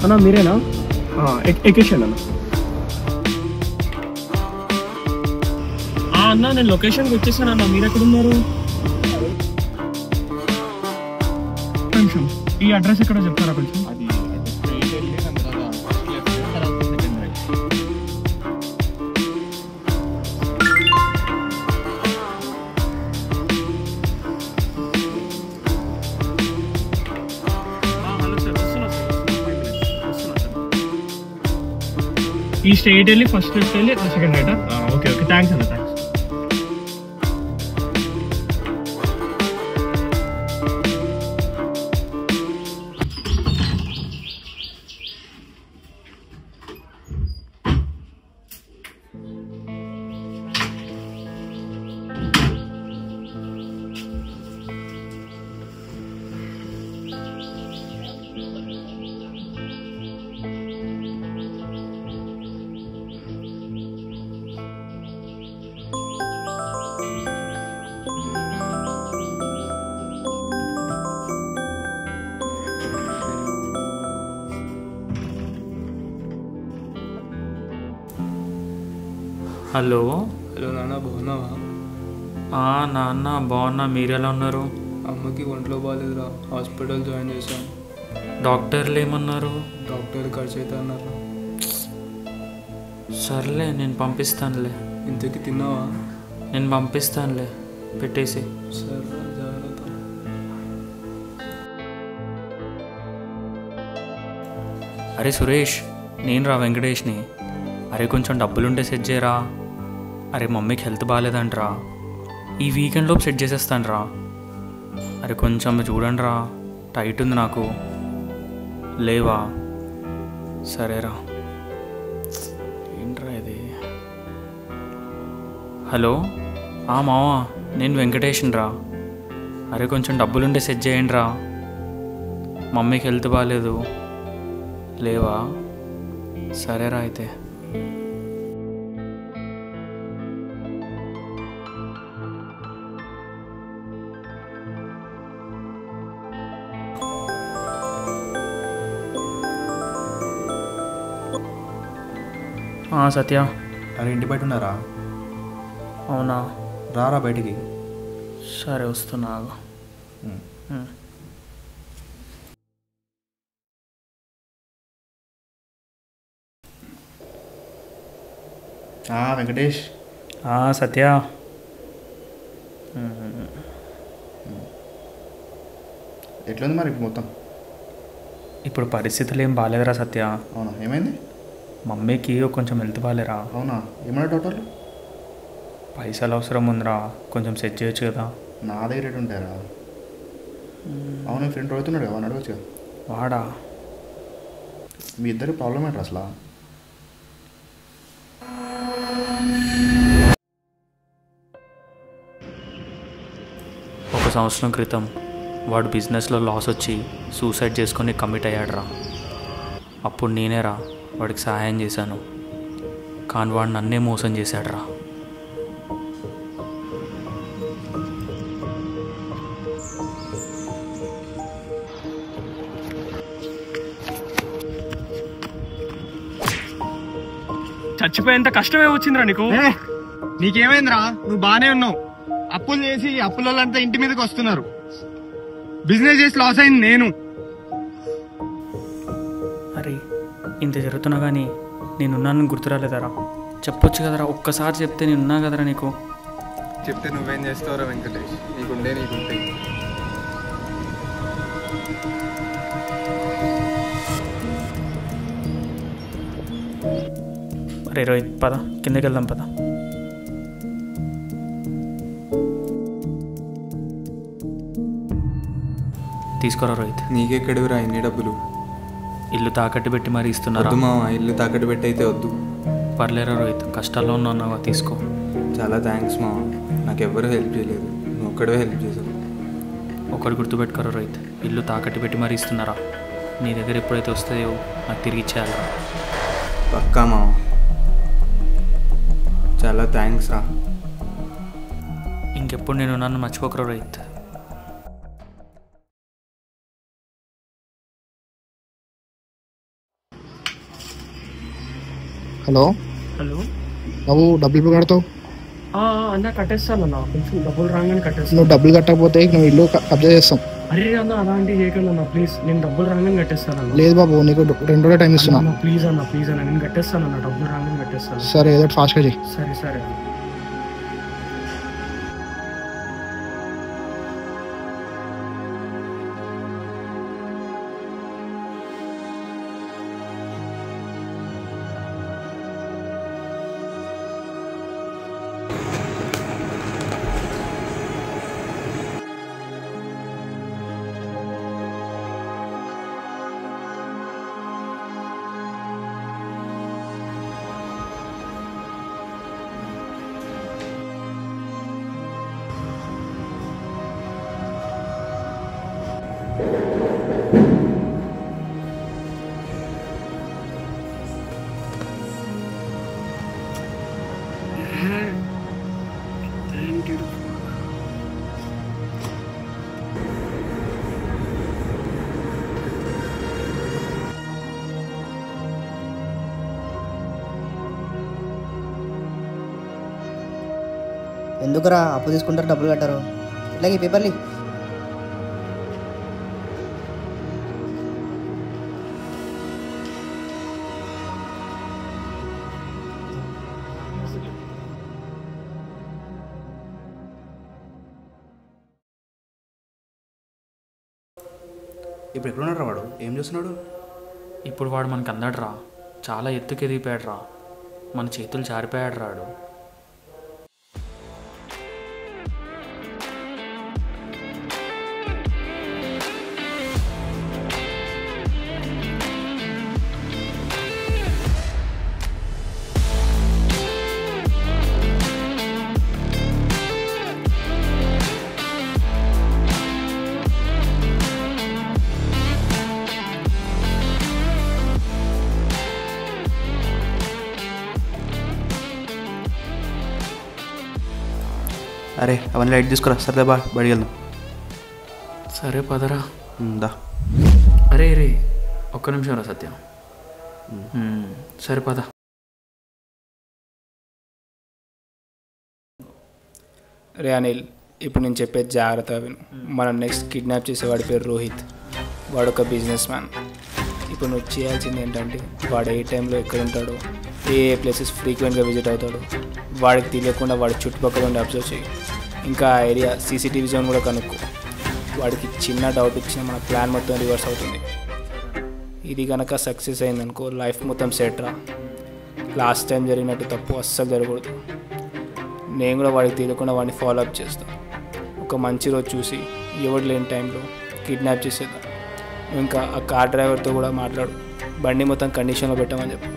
అన్నా మీరేనా? ఎక్కేసాను అన్న. అన్న నేను లొకేషన్కి వచ్చేసాను అన్న, మీరు ఎక్కడున్నారు? కొంచెం ఈ అడ్రస్ ఎక్కడో చెప్తారా కొంచెం? ఈ స్ట్రైట్ వెళ్ళి ఫస్ట్ లెఫ్ట్ వెళ్ళి సెకండ్ రైటా? ఓకే ఓకే, థ్యాంక్స్ అన్న, థ్యాంక్స్. హలో హలో నాన్న, బాగున్నావా? నాన్న బాగున్నా, మీరు ఎలా ఉన్నారు? అమ్మకి ఒంట్లో బాగాలేదురా, హాస్పిటల్ జాయిన్ చేశాను. డాక్టర్లు ఏమన్నారు? డాక్టర్ ఖర్చు అవుతా అన్నారు. సర్లే నేను పంపిస్తానులే. ఇంతకీ తిన్నావా? నేను పంపిస్తానులే, పెట్టేసి. సరే, జాగ్రత్త. అరే సురేష్, నేను రా వెంకటేష్ని. అరే కొంచెం డబ్బులుంటే సెట్ చేయరా. అరే మమ్మీకి హెల్త్ బాగాలేదంటరా, ఈ వీకెండ్లోపు సెట్ చేసేస్తాను రా. అరే కొంచెం చూడండి రా, టైట్ ఉంది నాకు. లేవా? సరేరా. ఏంట్రా ఇది? హలో మావా, నేను వెంకటేష్ని రా. అరే కొంచెం డబ్బులుంటే సెట్ చేయండి రా, మమ్మీకి హెల్త్ బాగాలేదు. లేవా? సరేరా అయితే. సత్య. అరే ఇంటి బయట ఉన్నారా? అవునా, రారా బయటికి. సరే వస్తున్నా. వెంకటేష్. సత్య. ఎట్లుంది మరి మొత్తం? ఇప్పుడు పరిస్థితులు ఏం బాగాలేదురా సత్య. అవునా, ఏమైంది? మమ్మీకి కొంచెం హెల్త్ బాగాలేరా. అవునా, ఏమన్నా డాక్టర్లు? పైసలు అవసరం ఉందిరా, కొంచెం సెట్ చేయొచ్చు కదా. నా దగ్గర రేటు ఉంటారా? అవును, ఫ్రెండ్ అడుగుతున్నాడు కదా, వాడిని అడగచ్చు. వాడా? మీ ఇద్దరి ప్రాబ్లం ఏంటి అసలు? ఒక సంవత్సరం క్రితం వాడు బిజినెస్లో లాస్ వచ్చి సూసైడ్ చేసుకొని కమిట్ అయ్యాడురా. అప్పుడు నేనేరా వాడికి సహాయం చేశాను, కానీ వాడు నన్నే మోసం చేశాడురా. చచ్చిపోయేంత కష్టమే వచ్చిందిరా నీకు. నీకేమైందిరా? నువ్వు బానే ఉన్నావు. అప్పులు చేసి అప్పులంతా ఇంటి మీదకి వస్తున్నారు. బిజినెస్ చేసి లాస్ అయింది నేను. అరే ఇంత జరుగుతున్నా కానీ నేనున్నానని గుర్తురాలేదరా? చెప్పొచ్చు కదరా, ఒక్కసారి చెప్తే నేనున్నా కదరా నీకు. చెప్తే నువ్వేం చేస్తావురా వెంకటేష్? నీకుండే నీకుంటాయి. అరే రోహిత్ పద, కిందకి వెళ్దాం పద. తీసుకోరా రోహిత్. నీకెక్కడివిరా ఇన్ని డబ్బులు? ఇల్లు తాకట్టు పెట్టి మరీ ఇస్తున్నారు. వద్దు మామ, ఇల్లు తాకట్టు పెట్టి అయితే వద్దు. పర్లేరా రోహిత్, కష్టాల్లో ఉన్నావు, తీసుకో. చాలా థ్యాంక్స్ మామ, నాకు ఎవ్వరూ హెల్ప్ చేయలేదు, నువ్వు ఒక్కడే హెల్ప్ చేసావు. ఒకటి గుర్తుపెట్టుకోరా రోహిత్, ఇల్లు తాకట్టు పెట్టి మరీ ఇస్తున్నారా. నీ దగ్గర ఎప్పుడైతే వస్తాయో నాకు తిరిగి ఇచ్చేయాలరా. పక్కా మామ, చాలా థ్యాంక్స్ రా. ఇంకెప్పుడు నేను నన్ను మర్చిపోకరా రోహిత్. హలో హలో నువ్వు డబ్బులు ఎప్పుడు కడతావు? అన్న కట్టేస్తానన్నా, కొంచెం డబ్బులు రాగానే కట్టేస్తాను. నువ్వు డబ్బులు కట్టకపోతే నువ్వు ఇల్లు కబ్జా చేస్తాం. అరే అన్న అలాంటివి చేయకండి అన్న ప్లీజ్, నేను డబ్బులు రాగానే కట్టేస్తాను. లేదు బాబు, నీకు 2 రోజులు టైం ఇస్తున్నా. ప్లీజ్ అన్న నేను కట్టేస్తాను అన్న, డబ్బులు రాగానే కట్టేస్తాను. సరే ఏదో ఫాస్ట్గా చెయ్యి. సరే ఎందుకురా అప్పు తీసుకుంటారు డబ్బులు కట్టారు? ఇట్లాగే పేపర్లు ఇప్పుడు ఎక్కడున్నాడు వాడు? ఏం చేస్తున్నాడు? ఇప్పుడు వాడు మనకు అందడరా, చాలా ఎత్తుకు ఎదిగిపోయాడు రా, మన చేతులు జారిపోయాడు రాడు. అరే అవన్నీ లైట్ తీసుకురా. సరే బా బడికి వెళ్దాం. సరే పదరా. దా. అరే ఒక్క నిమిషం రా సత్యం. సరే పద. రే అనిల్, ఇప్పుడు నేను చెప్పేది జాగ్రత్తగా విను. మనం నెక్స్ట్ కిడ్నాప్ చేసేవాడి పేరు రోహిత్. వాడు ఒక బిజినెస్ మ్యాన్. ఇప్పుడు నువ్వు చేయాల్సింది ఏంటంటే, వాడు ఏ టైంలో ఎక్కడ ఉంటాడో, ఏ ప్లేసెస్ ఫ్రీక్వెంట్గా విజిట్ అవుతాడో వాడికి తెలియకుండా వాడి చుట్టుపక్కల ఉండి అబ్జర్వ్ చేయి. ఇంకా ఆ ఏరియా సీసీటీవీ జోన్ కూడా కనుక్కో. వాడికి చిన్న డౌట్ ఇచ్చిన మన ప్లాన్ మొత్తం రివర్స్ అవుతుంది. ఇది కనుక సక్సెస్ అయిందనుకో, లైఫ్ మొత్తం సెట్ రా. లాస్ట్ టైం జరిగినట్టు తప్పు అస్సలు జరగకూడదు. నేను కూడా వాడికి తెలియకుండా వాడిని ఫాలో అప్ చేస్తాను. ఒక మంచి రోజు చూసి ఎవడు లేని టైంలో కిడ్నాప్ చేసేద్దాం. ఇంకా ఆ కార్ డ్రైవర్తో కూడా మాట్లాడు, బండి మొత్తం కండిషన్లో పెట్టామని చెప్పు.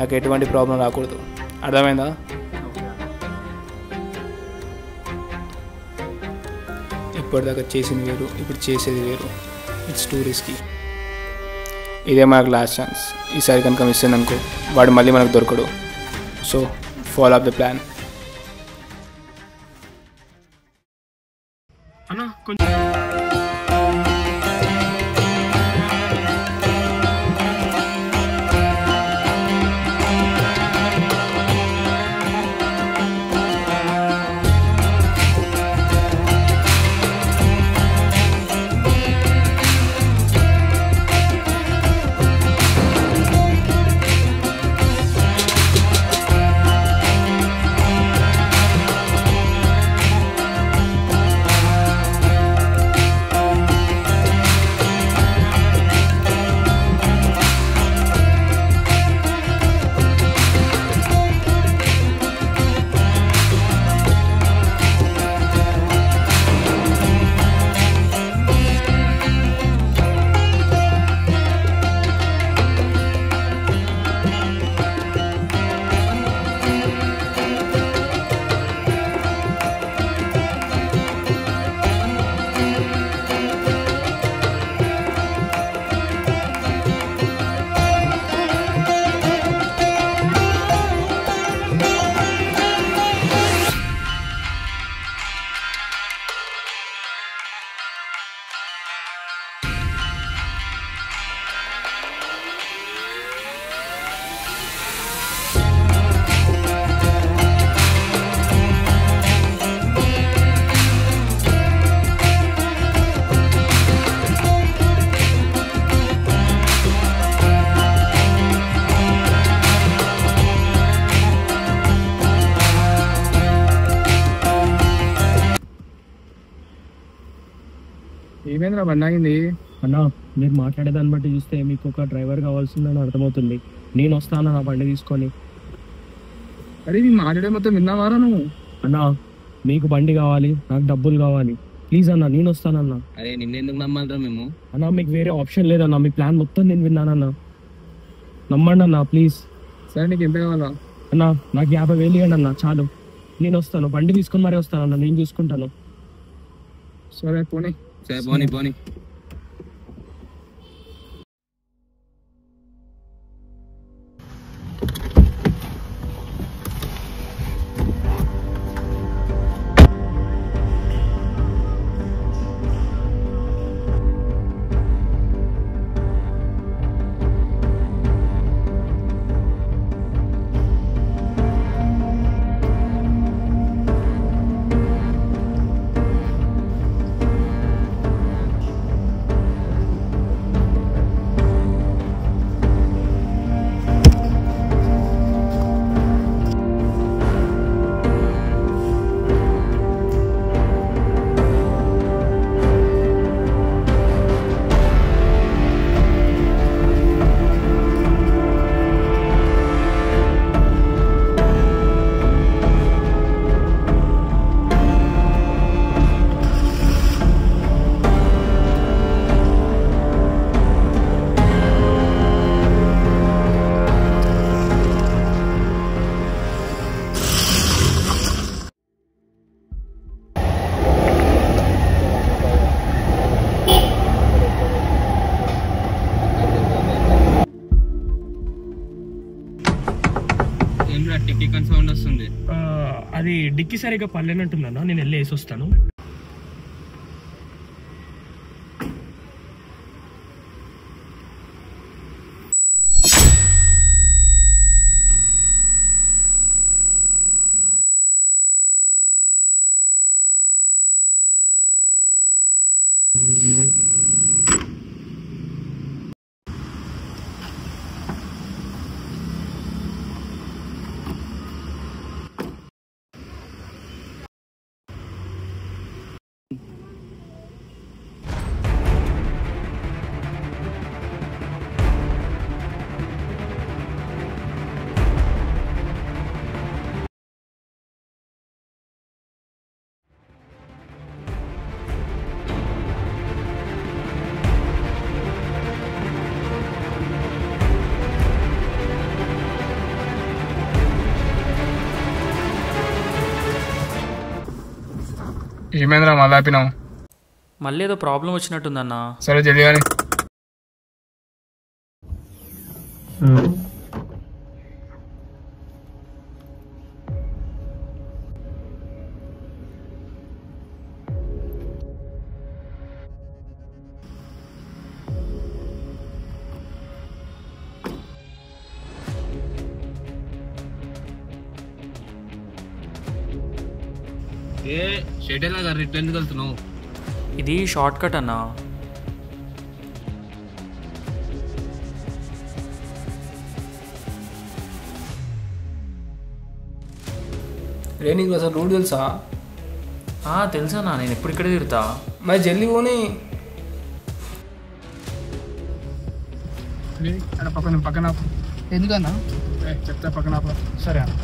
నాకు ఎటువంటి ప్రాబ్లం రాకూడదు, అర్థమైందా? ఇప్పటిదాకా చేసింది వేరు, ఇప్పుడు చేసేది వేరు. It's two risky. ఇదే మనకు లాస్ట్ ఛాన్స్. ఈసారి కనుక మిస్ అయిందనుకో, వాడు మళ్ళీ మనకు దొరకడు. So follow up the plan. అన్న కొంచెం ఏమైందిరా బండి ఆగింది? అన్నా మీరు మాట్లాడేదాన్ని బట్టి చూస్తే మీకు ఒక డ్రైవర్ కావాల్సిందని అర్థమవుతుంది. నేను వస్తాను నా బండి తీసుకొని. అరే నీ మాట్లాడే మొత్తం విన్నావారా నువ్వు? అన్నా మీకు బండి కావాలి, నాకు డబ్బులు కావాలి. ప్లీజ్ అన్నా నేను వస్తానన్నా. అరే నిన్నెందుకు నమ్మాలరా మేము? అన్నా మీకు వేరే ఆప్షన్ లేదన్నా, మీ ప్లాన్ మొత్తం నేను విన్నానన్నా. నమ్మండి అన్నా ప్లీజ్. సరే నీకు ఎంత కావాలా? అన్నా నాకు 50,000 ఇవ్వండి అన్నా చాలు. నేను వస్తాను, బండి తీసుకొని మరీ వస్తానన్నా, నేను చూసుకుంటాను. సరే పోనీ. సరే పోనీ పోనీ. టిక్ సౌండ్ వస్తుంది. అది డిక్కి సరిగా పర్లేనట్టుందన్నా, నేను వెళ్ళి వేసి వస్తాను. ఏమైందిరా మళ్ళీ ఆపినావు? మళ్ళీ ఏదో ప్రాబ్లం వచ్చినట్టుందన్నా. సరే జల్దీ కానీ. ఏ షెడ్యూల్ గారు రిటర్న్ ఎందుకు వెళ్తున్నావు? ఇది షార్ట్ కట్ అన్నా. రే నీకు అసలు రూట్ తెలుసా? తెలుసన్నా, నేను ఎప్పుడు ఇక్కడే తిరుగుతా. మరి జల్దీ పోనీ. పక్కన పక్కన ఎందుకన్నా? చెప్తా పక్కన. సరే అన్న.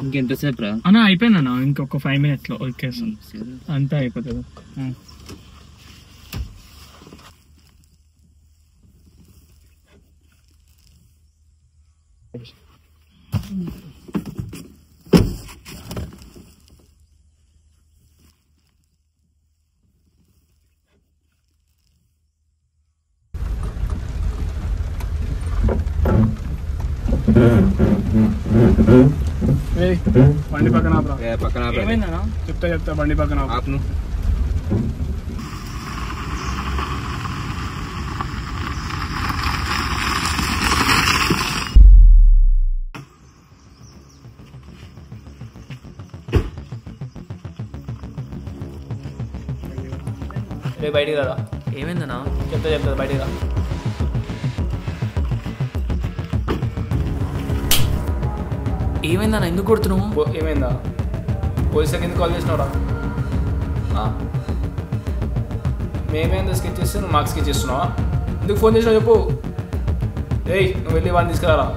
ఇంకెంతసేపు రా? అన్నా అయిపోయిందన్నా, ఇంకొక 5 minutes లో వచ్చేస్తాం, అంతా అయిపోతుంది. బండి పక్కన పక్కన చెప్తా బండి పక్కన ఆపును. రేపు బయటికి రా. ఏమైందన్నా? చెప్తా బయటికి రా. ఏమైందన్నా? ఎందుకు కొడుతున్నావు? ఏమైందా? పోలీసులకు ఎందుకు కాల్ చేసినావురా? మేమేందో స్కెచ్ చేస్తే నువ్వు మాకు స్కెచ్ చేస్తున్నావా? ఎందుకు ఫోన్ చేసినావు చెప్పు. ఏయ్ నువ్వు వెళ్ళి వాడిని తీసుకురారా.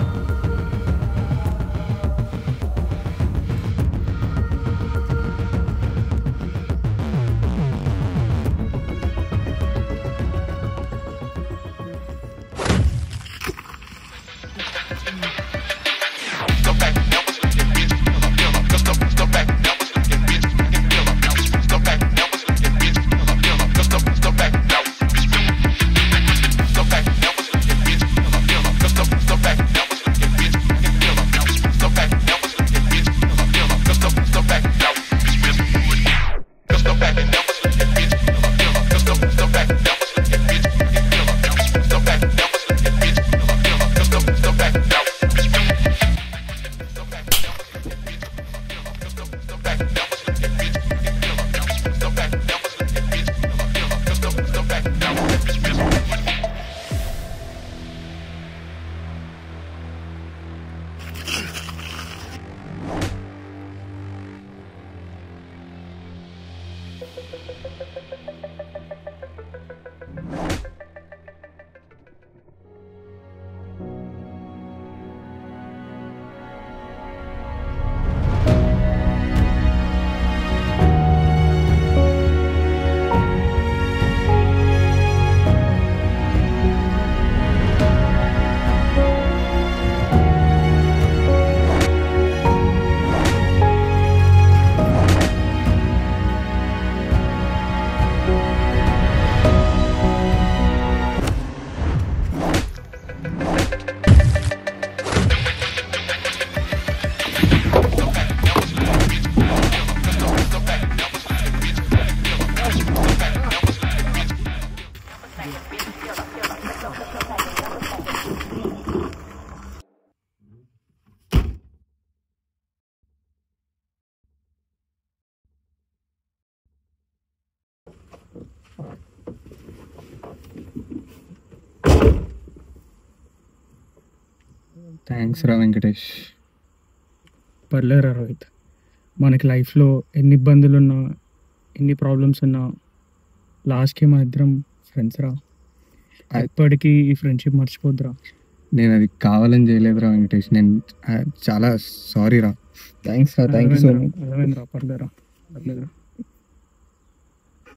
థ్యాంక్స్ రా వెంకటేష్. పర్లేదురా రోహిత్, మనకి లైఫ్లో ఎన్ని ఇబ్బందులు ఉన్నా ఎన్ని ప్రాబ్లమ్స్ ఉన్నా లాస్ట్కి మన ఇద్దరం ఫ్రెండ్స్ రా. ఎప్పటికీ ఈ ఫ్రెండ్షిప్ మర్చిపోద్దురా. నేను అది కావాలని చేయలేదురా వెంకటేష్. నేను చాలా సారీ రా. థ్యాంక్స్ రా. Thank you so much. అర్థమైందిరా, పర్లేదురా.